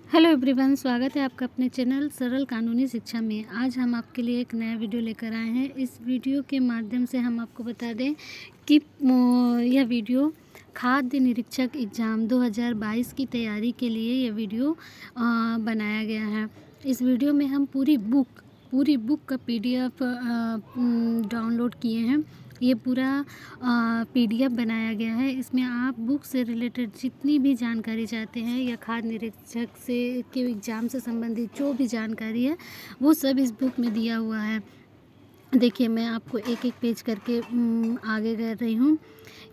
Hello everyone, स्वागत है आपका अपने चैनल सरल कानूनी शिक्षा में। आज हम आपके लिए एक नया वीडियो लेकर आए हैं। इस वीडियो के माध्यम से हम आपको बता दें कि यह वीडियो खाद्य निरीक्षक एग्ज़ाम 2022 की तैयारी के लिए यह वीडियो बनाया गया है। इस वीडियो में हम पूरी बुक का PDF डाउनलोड किए हैं। ये पूरा PDF बनाया गया है। इसमें आप बुक से रिलेटेड जितनी भी जानकारी चाहते हैं या खाद्य निरीक्षक से के एग्ज़ाम से संबंधित जो भी जानकारी है वो सब इस बुक में दिया हुआ है। देखिए, मैं आपको एक एक पेज करके आगे कर रही हूँ।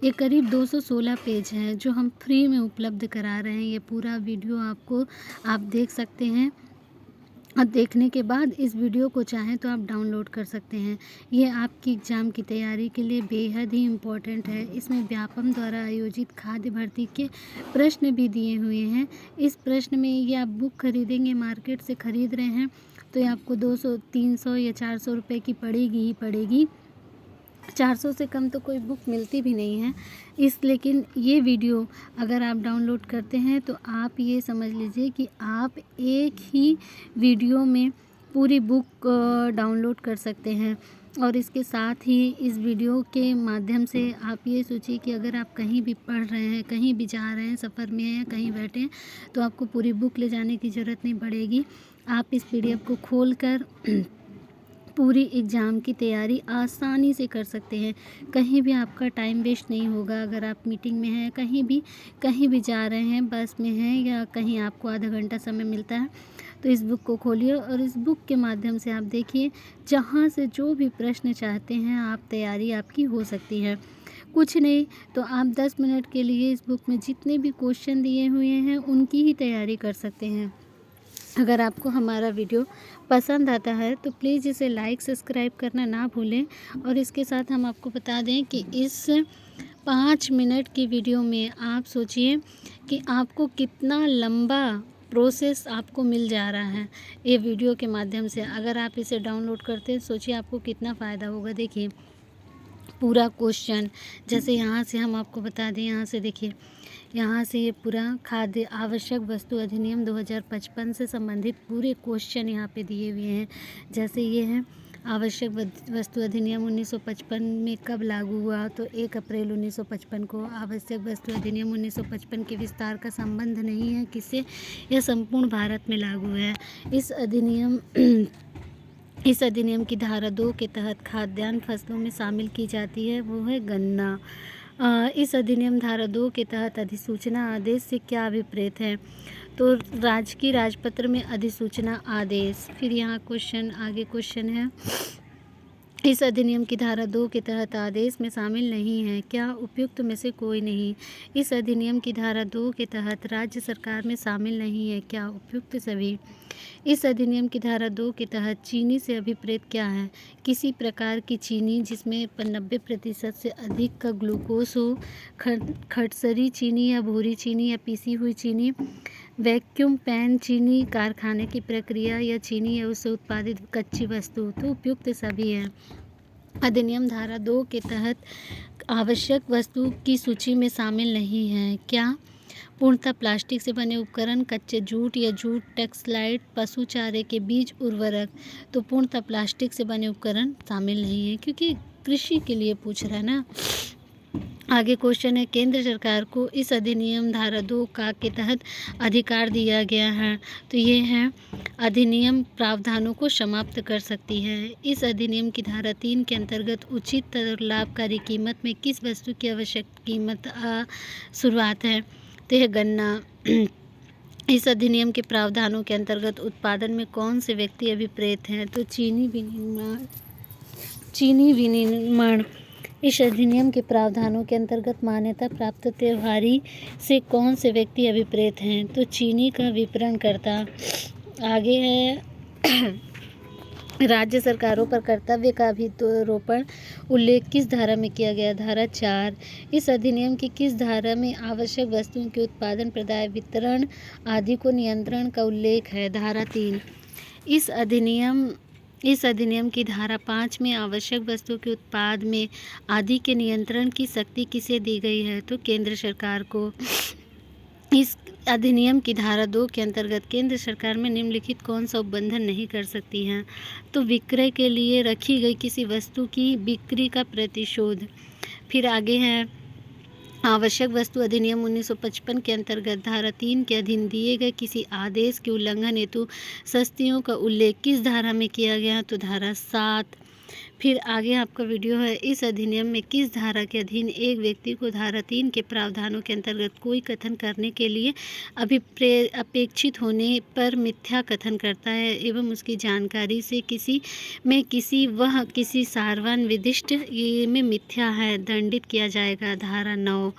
ये करीब 216 पेज हैं जो हम फ्री में उपलब्ध करा रहे हैं। ये पूरा वीडियो आप देख सकते हैं और देखने के बाद इस वीडियो को चाहें तो आप डाउनलोड कर सकते हैं। ये आपकी एग्ज़ाम की तैयारी के लिए बेहद ही इम्पोर्टेंट है। इसमें व्यापम द्वारा आयोजित खाद्य भर्ती के प्रश्न भी दिए हुए हैं। इस प्रश्न में ये आप बुक खरीदेंगे, मार्केट से ख़रीद रहे हैं तो ये आपको 200, 300 या 400 रुपये की पड़ेगी ही पड़ेगी। 400 से कम तो कोई बुक मिलती भी नहीं है। लेकिन ये वीडियो अगर आप डाउनलोड करते हैं तो आप ये समझ लीजिए कि आप एक ही वीडियो में पूरी बुक डाउनलोड कर सकते हैं। और इसके साथ ही इस वीडियो के माध्यम से आप ये सोचिए कि अगर आप कहीं भी पढ़ रहे हैं, कहीं भी जा रहे हैं, सफ़र में हैं, कहीं बैठे हैं, तो आपको पूरी बुक ले जाने की ज़रूरत नहीं पड़ेगी। आप इस PDF को खोल कर पूरी एग्ज़ाम की तैयारी आसानी से कर सकते हैं। कहीं भी आपका टाइम वेस्ट नहीं होगा। अगर आप मीटिंग में हैं, कहीं भी जा रहे हैं, बस में हैं या कहीं आपको आधा घंटा समय मिलता है तो इस बुक को खोलिए और इस बुक के माध्यम से आप देखिए, जहाँ से जो भी प्रश्न चाहते हैं आप तैयारी आपकी हो सकती है। कुछ नहीं तो आप 10 मिनट के लिए इस बुक में जितने भी क्वेश्चन दिए हुए हैं उनकी ही तैयारी कर सकते हैं। अगर आपको हमारा वीडियो पसंद आता है तो प्लीज़ इसे लाइक सब्सक्राइब करना ना भूलें। और इसके साथ हम आपको बता दें कि इस 5 मिनट की वीडियो में आप सोचिए कि आपको कितना लंबा प्रोसेस आपको मिल जा रहा है ये वीडियो के माध्यम से। अगर आप इसे डाउनलोड करते हैं, सोचिए आपको कितना फ़ायदा होगा। देखिए, पूरा क्वेश्चन जैसे यहाँ से हम आपको बता दें, यहाँ से देखिए, यहाँ से ये पूरा खाद्य आवश्यक वस्तु अधिनियम 2055 से संबंधित पूरे क्वेश्चन यहाँ पे दिए हुए हैं। जैसे ये है आवश्यक वस्तु अधिनियम 1955 में कब लागू हुआ, तो 1 अप्रैल 1955 को। आवश्यक वस्तु अधिनियम 1955 के विस्तार का संबंध नहीं है किससे, यह संपूर्ण भारत में लागू है। इस अधिनियम की धारा 2 के तहत खाद्यान्न फसलों में शामिल की जाती है, वो है गन्ना। इस अधिनियम धारा 2 के तहत अधिसूचना आदेश से क्या अभिप्रेत है, तो राजकीय राजपत्र में अधिसूचना आदेश। फिर यहाँ आगे क्वेश्चन है, इस अधिनियम की धारा 2 के तहत आदेश में शामिल नहीं है क्या, उपयुक्त में से कोई नहीं। इस अधिनियम की धारा 2 के तहत राज्य सरकार में शामिल नहीं है क्या, उपयुक्त सभी। इस अधिनियम की धारा 2 के तहत चीनी से अभिप्रेत क्या है, किसी प्रकार की चीनी जिसमें 90% से अधिक का ग्लूकोज हो, खटसरी चीनी या भूरी चीनी या पीसी हुई चीनी, वैक्यूम पैन चीनी, कारखाने की प्रक्रिया या चीनी या उससे उत्पादित कच्ची वस्तु, तो उपयुक्त सभी हैं। अधिनियम धारा 2 के तहत आवश्यक वस्तु की सूची में शामिल नहीं है क्या, पूर्णतः प्लास्टिक से बने उपकरण, कच्चे जूट या जूट टेक्सटाइल, पशु चारे के बीज, उर्वरक, तो पूर्णतः प्लास्टिक से बने उपकरण शामिल नहीं है क्योंकि कृषि के लिए पूछ रहा है ना। आगे क्वेश्चन है, केंद्र सरकार को इस अधिनियम धारा 2 का के तहत अधिकार दिया गया है, तो ये है अधिनियम प्रावधानों को समाप्त कर सकती है। इस अधिनियम की धारा 3 के अंतर्गत उचित और लाभकारी कीमत में किस वस्तु की आवश्यक कीमत शुरुआत है, तो यह गन्ना। इस अधिनियम के प्रावधानों के अंतर्गत उत्पादन में कौन से व्यक्ति अभिप्रेत हैं, तो चीनी विनिर्माण। इस अधिनियम के प्रावधानों के अंतर्गत मान्यता प्राप्त त्योहारी से कौन से व्यक्ति अभिप्रेत हैं, तो चीनी का विपणनकर्ता। आगे है राज्य सरकारों पर कर्तव्य का अभिरोपण उल्लेख किस धारा में किया गया, धारा 4। इस अधिनियम की किस धारा में आवश्यक वस्तुओं के उत्पादन, प्रदाय, वितरण आदि को नियंत्रण का उल्लेख है, धारा 3। इस अधिनियम की धारा 5 में आवश्यक वस्तुओं के उत्पाद में आदि के नियंत्रण की शक्ति किसे दी गई है, तो केंद्र सरकार को। इस अधिनियम की धारा 2 के अंतर्गत केंद्र सरकार में निम्नलिखित कौन सा उपबंधन नहीं कर सकती है? तो विक्रय के लिए रखी गई किसी वस्तु की बिक्री का प्रतिशोध। फिर आगे है आवश्यक वस्तु अधिनियम 1955 के अंतर्गत धारा 3 के अधीन दिए गए किसी आदेश के उल्लंघन हेतु सस्तियों का उल्लेख किस धारा में किया गया? तो धारा 7। फिर आगे आपका वीडियो है, इस अधिनियम में किस धारा के अधीन एक व्यक्ति को धारा 3 के प्रावधानों के अंतर्गत कोई कथन करने के लिए अपेक्षित होने पर मिथ्या कथन करता है एवं उसकी जानकारी से किसी सारवान विदिष्ट ये में मिथ्या है दंडित किया जाएगा? धारा 9।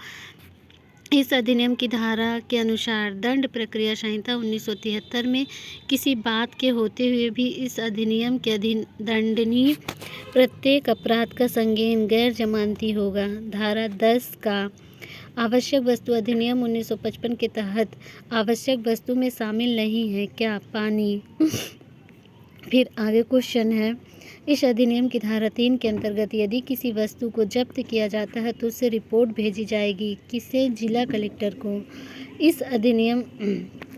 इस अधिनियम की धारा के अनुसार दंड प्रक्रिया संहिता 1973 में किसी बात के होते हुए भी इस अधिनियम के अधीन दंडनीय प्रत्येक अपराध का संज्ञेय गैर जमानती होगा। धारा 10 का आवश्यक वस्तु अधिनियम 1955 के तहत आवश्यक वस्तु में शामिल नहीं है क्या? पानी। फिर आगे क्वेश्चन है, इस अधिनियम की धारा 3 के अंतर्गत यदि किसी वस्तु को जब्त किया जाता है तो उससे रिपोर्ट भेजी जाएगी किसे? जिला कलेक्टर को। इस अधिनियम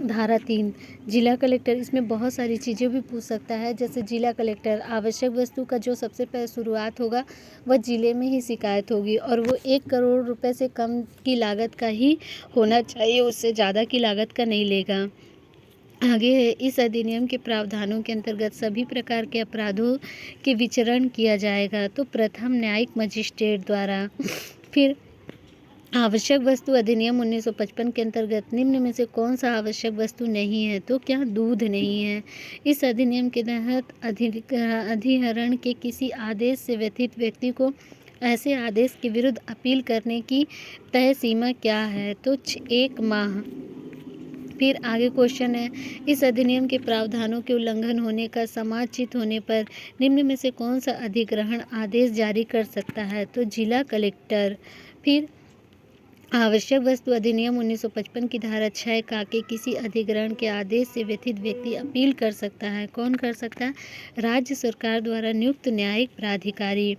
धारा 3 जिला कलेक्टर, इसमें बहुत सारी चीज़ें भी पूछ सकता है, जैसे जिला कलेक्टर आवश्यक वस्तु का जो सबसे पहले शुरुआत होगा वह जिले में ही शिकायत होगी और वो 1 करोड़ रुपए से कम की लागत का ही होना चाहिए, उससे ज़्यादा की लागत का नहीं लेगा। आगे है, इस अधिनियम के प्रावधानों के अंतर्गत सभी प्रकार के अपराधों के विचरण किया जाएगा तो प्रथम न्यायिक मजिस्ट्रेट द्वारा। फिर आवश्यक वस्तु अधिनियम 1955 के अंतर्गत निम्न में से कौन सा आवश्यक वस्तु नहीं है? तो क्या? दूध नहीं है। इस अधिनियम के तहत अधिहरण के किसी आदेश से व्यथित व्यक्ति को ऐसे आदेश के विरुद्ध अपील करने की तय सीमा क्या है? तो 1 माह। फिर आगे क्वेश्चन है, इस अधिनियम के प्रावधानों के उल्लंघन होने का समाचित होने पर निम्न में से कौन सा अधिग्रहण आदेश जारी कर सकता है? तो जिला कलेक्टर। फिर आवश्यक वस्तु अधिनियम 1955 की धारा 6 का के किसी अधिग्रहण के आदेश से व्यथित व्यक्ति अपील कर सकता है। कौन कर सकता है? राज्य सरकार द्वारा नियुक्त न्यायिक प्राधिकारी।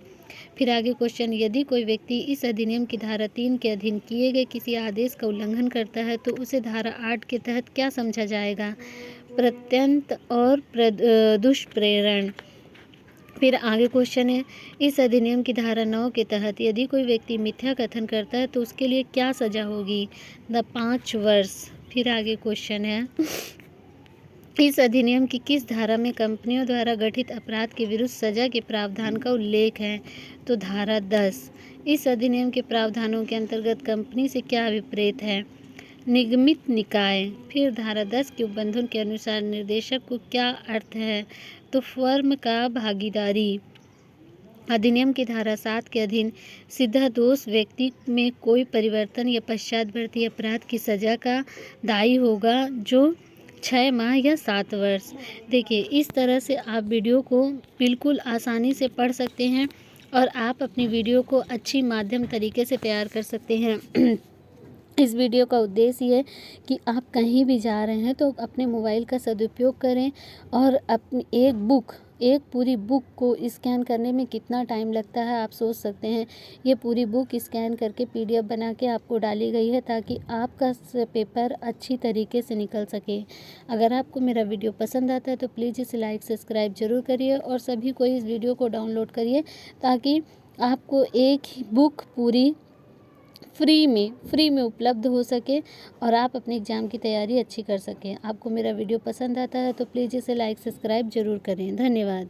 फिर आगे क्वेश्चन, यदि कोई व्यक्ति इस अधिनियम की धारा 3 के अधीन किए गए किसी आदेश का उल्लंघन करता है तो उसे धारा 8 के तहत क्या समझा जाएगा? प्रत्यंत और दुष्प्रेरण। फिर आगे क्वेश्चन है, इस अधिनियम की धारा 9 के तहत यदि कोई व्यक्ति मिथ्या कथन करता है तो उसके लिए क्या सजा होगी? 5 वर्ष। फिर आगे क्वेश्चन है, इस अधिनियम की किस धारा में कंपनियों द्वारा गठित अपराध के विरुद्ध सजा के प्रावधान का उल्लेख है? तो धारा 10। इस अधिनियम के प्रावधानों के अंतर्गत कंपनी से क्या अभिप्रेत है? निगमित निकाय। फिर धारा 10 के उपबंधों के अनुसार निर्देशक को क्या अर्थ है? तो फर्म का भागीदारी। अधिनियम की धारा 7 के अधीन सीधा दोष व्यक्ति में कोई परिवर्तन या पश्चातवर्ती अपराध की सजा का दायी होगा जो 6 माह या 7 वर्ष। देखिए, इस तरह से आप वीडियो को बिल्कुल आसानी से पढ़ सकते हैं और आप अपनी वीडियो को अच्छी माध्यम तरीके से तैयार कर सकते हैं। इस वीडियो का उद्देश्य ये कि आप कहीं भी जा रहे हैं तो अपने मोबाइल का सदुपयोग करें और अपनी एक पूरी बुक को स्कैन करने में कितना टाइम लगता है आप सोच सकते हैं। ये पूरी बुक स्कैन करके PDF बना के आपको डाली गई है ताकि आपका पेपर अच्छी तरीके से निकल सके। अगर आपको मेरा वीडियो पसंद आता है तो प्लीज़ इसे लाइक सब्सक्राइब ज़रूर करिए और सभी को इस वीडियो को डाउनलोड करिए ताकि आपको एक ही बुक पूरी फ्री में उपलब्ध हो सके और आप अपने एग्ज़ाम की तैयारी अच्छी कर सकें। आपको मेरा वीडियो पसंद आता है तो प्लीज़ इसे लाइक सब्सक्राइब ज़रूर करें। धन्यवाद।